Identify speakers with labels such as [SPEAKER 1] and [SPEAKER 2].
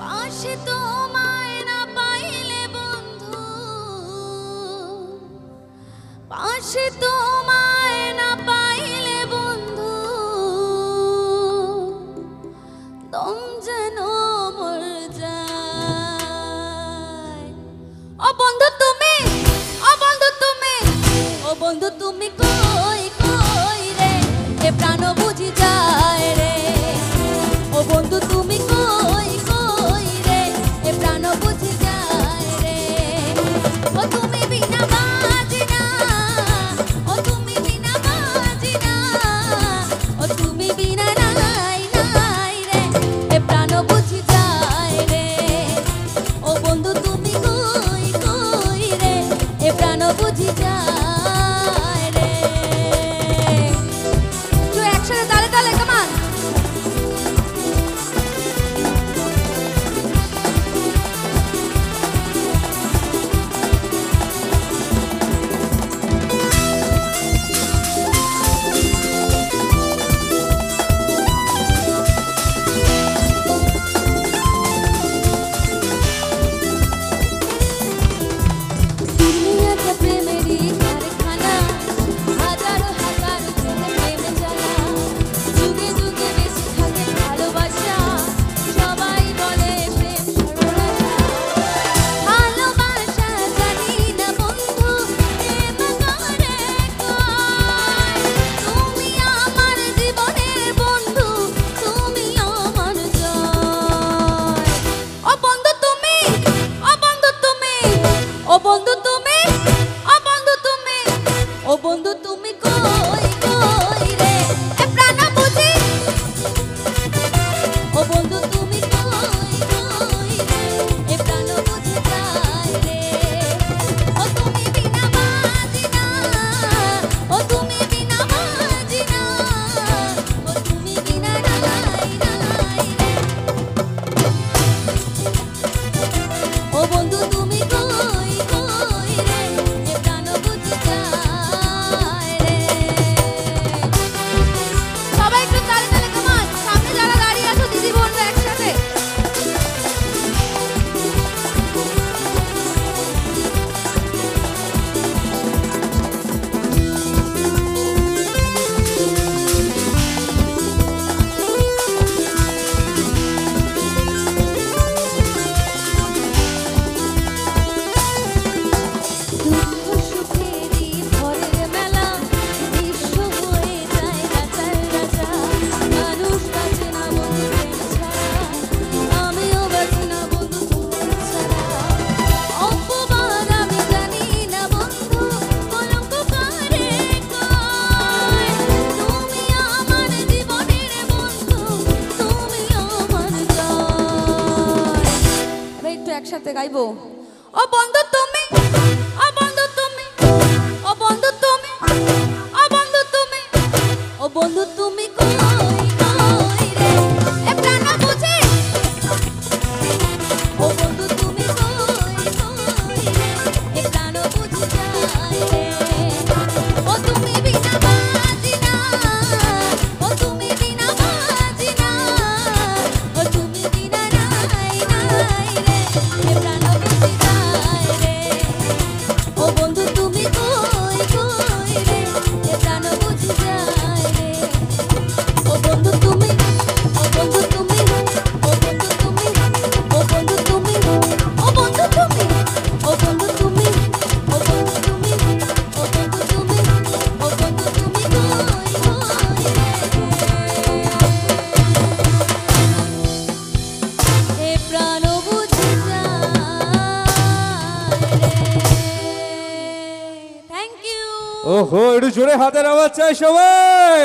[SPEAKER 1] পাশে তোমায় না পাইলে বন্ধু, পাশে তোমায় না পাইলে বন্ধু, দম যেন মর যায়। ও বন্ধু তুমি, ও বন্ধু তুমি, ও বন্ধু তুমি কই কই রে, এ প্রাণ বুঝি যায় রে। ও বন্ধু তুমি কই কই রে, এ প্রাণ বুঝি যায় রে। ও তুমি বিনা বাজি না, ও তুমি বিনা বাজি না, ও তুমি বিনা নাই নাই রে, এ প্রাণ বুঝি যায় রে। ও বন্ধু তুমি কই কই রে, এ প্রাণ বুঝি যায় রে। তো একসাথে তালে তালে কামান। ও বন্ধু তুমি, ও বন্ধু তুমি, ও বন্ধু তুমি কই কই রে, এ প্রাণ বুঝি। ও বন্ধু তুমি কই কই রে, এ প্রাণ বুঝি যায় রে। ও তুমি বিনা বাজি না, ও তুমি বিনা বাজি না, ও তুমি বিনা নাই নাই রে। ও বন্ধু তুমি কই কই রে, এ প্রাণ বুঝি যায় রে। সবাই একটু তালে তালে কামান। সামনে যারা দাঁড়িয়ে আছো দিদি বোনরা একসাথে। একসাথে গাইবো। ও বন্ধু তুমি, ও বন্ধু তুমি, ও বন্ধু তুমি, ও বন্ধু তুমি, ও বন্ধু তুমি কই কই রে, এ প্রাণ বুঝি। ও বন্ধু তুমি কই কই রে, এ প্রাণ বুঝি যায় রে। ও তুমি বিনা বাজি না, ও তুমি বিনা বাজি না, ও তুমি বিনা নাই নাই রে, এ প্রাণ বুঝি যায় রে। ও বন্ধু তুমি কই কই রে, এ প্রাণ বুঝি যায় রে। ও বন্ধু তুমি, ও বন্ধু তুমি, ও বন্ধু তুমি, ও বন্ধু তুমি, ও বন্ধু তুমি, ও বন্ধু তুমি, ও বন্ধু তুমি, ও বন্ধু তুমি, ও বন্ধু তুমি কই কই রে, এ প্রাণ বুঝি যায় রে। Thank you.
[SPEAKER 2] ওহো, একটু জোরে হাতের আওয়াজ চাই সবাই।